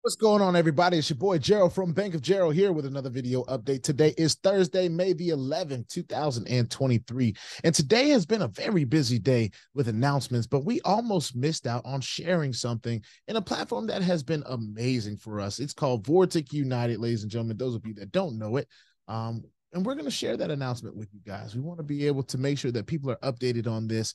What's going on, everybody? It's your boy Gerald from Bank of Gerald here with another video update. Today is Thursday, May the 11th, 2023. And today has been a very busy day with announcements, but we almost missed out on sharing something in a platform that has been amazing for us. It's called Vortic United, ladies and gentlemen, those of you that don't know it. And we're going to share that announcement with you guys. We want to be able to make sure that people are updated on this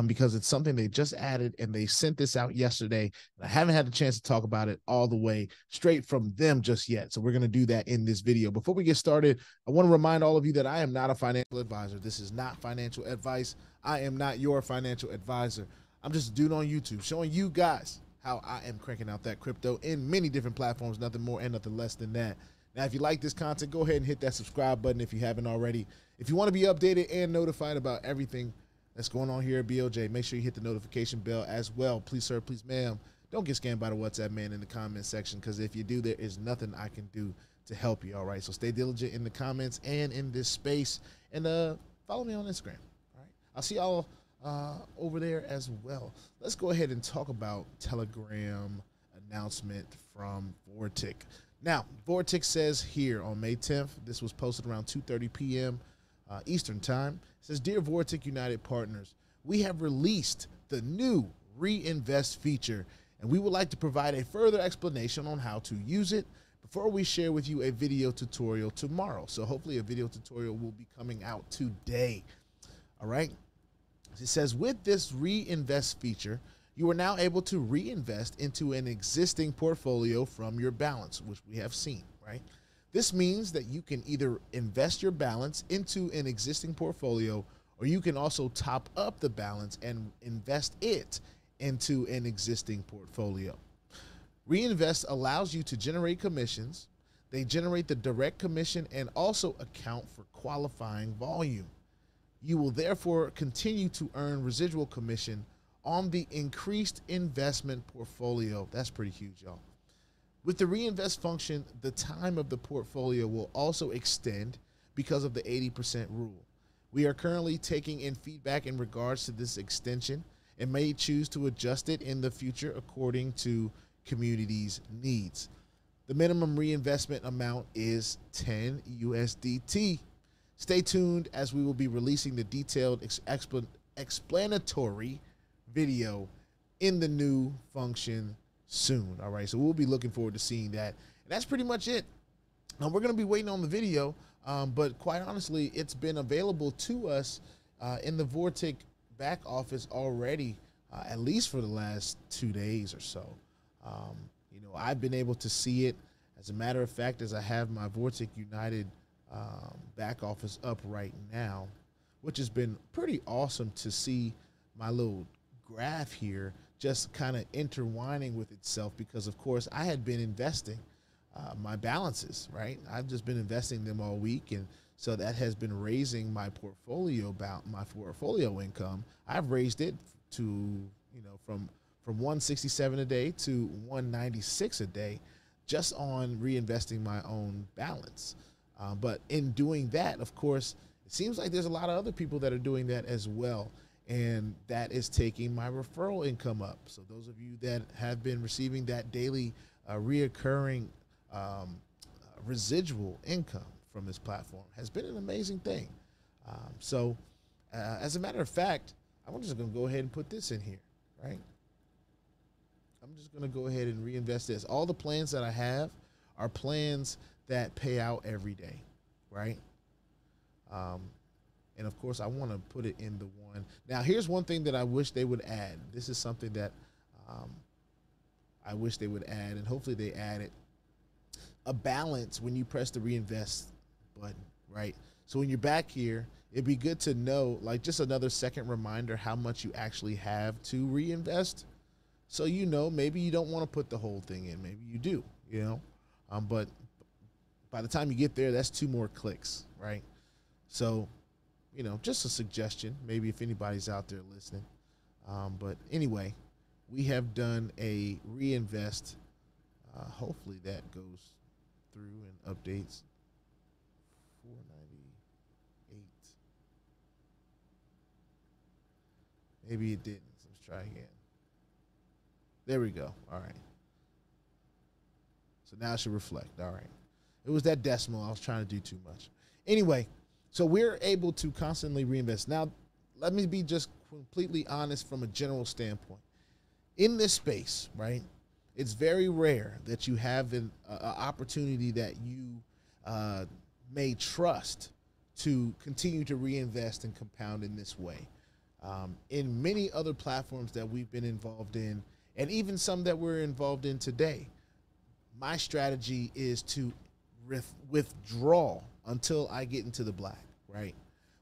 because it's something they just added and they sent this out yesterday. And I haven't had a chance to talk about it all the way straight from them just yet. So we're going to do that in this video. Before we get started, I want to remind all of you that I am not a financial advisor. This is not financial advice. I am not your financial advisor. I'm just a dude on YouTube showing you guys how I am cranking out that crypto in many different platforms, nothing more and nothing less than that. Now, if you like this content, go ahead and hit that subscribe button if you haven't already. If you want to be updated and notified about everything that's going on here at BOJ, make sure you hit the notification bell as well. Please, sir, please, ma'am, don't get scammed by the WhatsApp man in the comment section, because if you do, there is nothing I can do to help you, all right? So stay diligent in the comments and in this space, and follow me on Instagram, all right? I'll see y'all over there as well. Let's go ahead and talk about Telegram announcement from Vortic. Now, Vortic says here on May 10th, this was posted around 2:30 p.m. Eastern time. It says, "Dear Vortic United partners, we have released the new Reinvest feature, and we would like to provide a further explanation on how to use it before we share with you a video tutorial tomorrow." So hopefully a video tutorial will be coming out today. All right. It says, with this Reinvest feature, you are now able to reinvest into an existing portfolio from your balance, which we have seen, right? This means that you can either invest your balance into an existing portfolio, or you can also top up the balance and invest it into an existing portfolio. Reinvest allows you to generate commissions. They generate the direct commission and also account for qualifying volume. You will therefore continue to earn residual commission on the increased investment portfolio. That's pretty huge, y'all. With the reinvest function, the time of the portfolio will also extend because of the 80% rule. We are currently taking in feedback in regards to this extension and may choose to adjust it in the future according to community's needs. The minimum reinvestment amount is 10 USDT. Stay tuned as we will be releasing the detailed explanatory video in the new function soon. All right, so we'll be looking forward to seeing that. And that's pretty much it. Now, we're going to be waiting on the video, but quite honestly, it's been available to us in the Vortic back office already, at least for the last 2 days or so. You know, I've been able to see it. As a matter of fact, as I have my Vortic United back office up right now, which has been pretty awesome to see my little graph here just kind of intertwining with itself, because of course I had been investing my balances, right? I've just been investing them all week, and so that has been raising my portfolio income. I've raised it to, you know, from 167 a day to 196 a day just on reinvesting my own balance. But in doing that, of course, it seems like there's a lot of other people that are doing that as well. And that is taking my referral income up. So those of you that have been receiving that daily reoccurring residual income from this platform has been an amazing thing. As a matter of fact, I'm just going to go ahead and put this in here, right? I'm just going to go ahead and reinvest this. All the plans that I have are plans that pay out every day, right? And of course, I want to put it in the one. Now, here's one thing that I wish they would add. This is something that I wish they would add, and hopefully they add it. A balance when you press the reinvest button, right? So when you're back here, it'd be good to know, like, just another second reminder how much you actually have to reinvest. So, you know, maybe you don't want to put the whole thing in. Maybe you do, you know. But by the time you get there, that's 2 more clicks, right? So, you know, just a suggestion, maybe if anybody's out there listening. But anyway, we have done a reinvest. Hopefully that goes through and updates. 498. Maybe it didn't. So let's try again. There we go. All right. So now it should reflect. All right. It was that decimal. I was trying to do too much. Anyway, so we're able to constantly reinvest. Now, let me be just completely honest from a general standpoint. In this space, right, it's very rare that you have an opportunity that you may trust to continue to reinvest and compound in this way. In many other platforms that we've been involved in, and even some that we're involved in today, my strategy is to withdraw until I get into the black, right?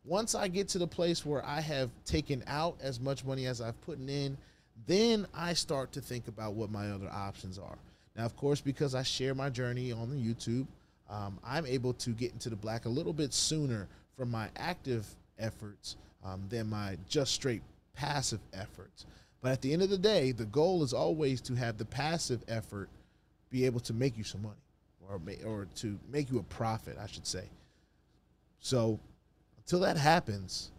Once I get to the place where I have taken out as much money as I've put in, then I start to think about what my other options are. Now, of course, because I share my journey on the YouTube, I'm able to get into the black a little bit sooner from my active efforts than my just straight passive efforts. But at the end of the day, the goal is always to have the passive effort be able to make you some money, or to make you a profit, I should say. So until that happens,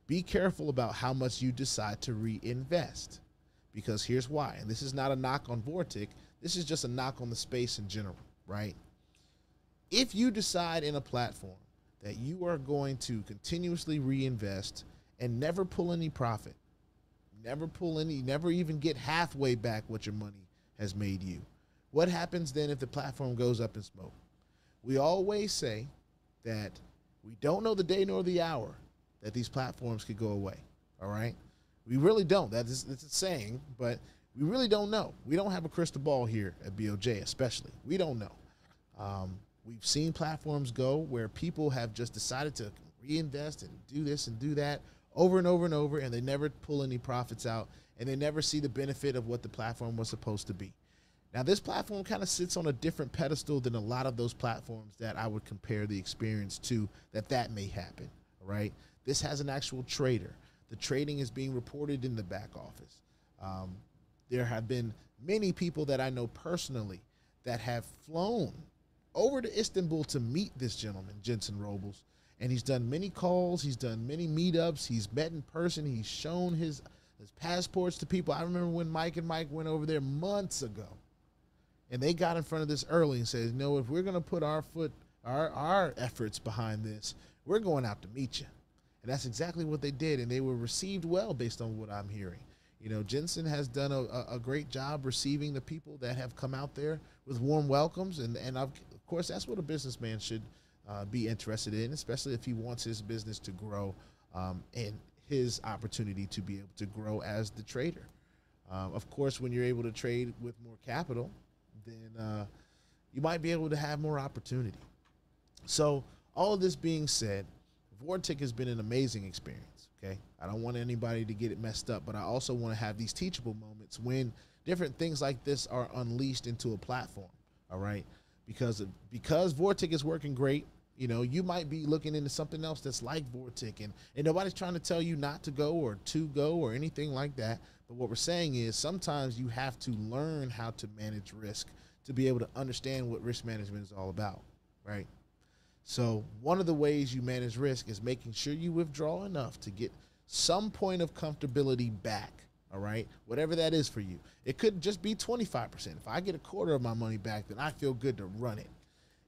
be careful about how much you decide to reinvest, because here's why. And this is not a knock on Vortic. This is just a knock on the space in general, right? If you decide in a platform that you are going to continuously reinvest and never pull any profit, never even get halfway back what your money has made you, what happens then if the platform goes up in smoke? We always say that we don't know the day nor the hour that these platforms could go away, all right? We really don't. It's a saying, but we really don't know. We don't have a crystal ball here at BOJ, especially. We don't know. We've seen platforms go where people have just decided to reinvest and do this and do that over and over and over, and they never pull any profits out, and they never see the benefit of what the platform was supposed to be. Now, this platform kind of sits on a different pedestal than a lot of those platforms that I would compare the experience to, that may happen, all right? This has an actual trader. The trading is being reported in the back office. There have been many people that I know personally that have flown over to Istanbul to meet this gentleman, Jensen Robles, and he's done many calls, he's done many meetups, he's met in person, he's shown his passports to people. I remember when Mike and Mike went over there months ago, and they got in front of this early and said, no, if we're going to put our efforts behind this, we're going out to meet you. And that's exactly what they did, and they were received well based on what I'm hearing. You know, Jensen has done a great job receiving the people that have come out there with warm welcomes, and of course, that's what a businessman should be interested in, especially if he wants his business to grow and his opportunity to be able to grow as the trader. Of course, when you're able to trade with more capital, then you might be able to have more opportunity. So all of this being said, Vortic has been an amazing experience, okay? I don't want anybody to get it messed up, but I also want to have these teachable moments when different things like this are unleashed into a platform, all right? Because Vortic is working great, you know, you might be looking into something else that's like Vortic, and nobody's trying to tell you not to go or to go or anything like that. But what we're saying is sometimes you have to learn how to manage risk to be able to understand what risk management is all about, right? So one of the ways you manage risk is making sure you withdraw enough to get some point of comfortability back, all right? Whatever that is for you. It could just be 25%. If I get a quarter of my money back, then I feel good to run it.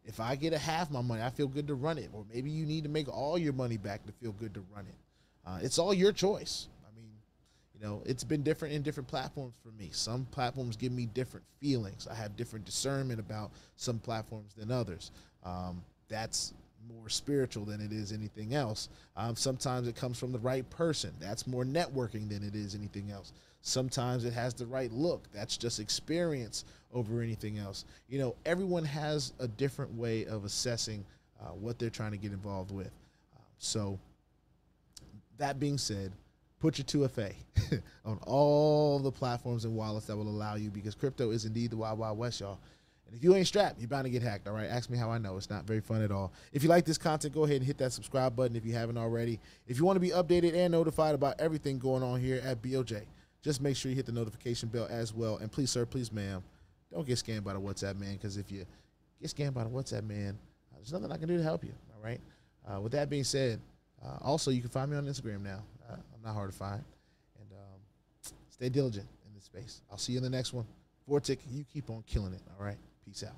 If I get a half my money, I feel good to run it. Or maybe you need to make all your money back to feel good to run it. It's all your choice. I mean, you know, it's been different in different platforms for me. Some platforms give me different feelings. I have different discernment about some platforms than others. That's more spiritual than it is anything else. Sometimes it comes from the right person. That's more networking than it is anything else. Sometimes it has the right look. That's just experience over anything else. You know, everyone has a different way of assessing what they're trying to get involved with. So that being said, put your 2FA on all the platforms and wallets that will allow you, because crypto is indeed the wild, wild west, y'all. And if you ain't strapped, you're bound to get hacked, all right? Ask me how I know. It's not very fun at all. If you like this content, go ahead and hit that subscribe button if you haven't already. If you want to be updated and notified about everything going on here at BOJ, just make sure you hit the notification bell as well. And please, sir, please, ma'am, don't get scammed by the WhatsApp man, because if you get scammed by the WhatsApp man, there's nothing I can do to help you, all right? With that being said, also, you can find me on Instagram now. I'm not hard to find. And stay diligent in this space. I'll see you in the next one. Vortic, you keep on killing it, all right? Peace out.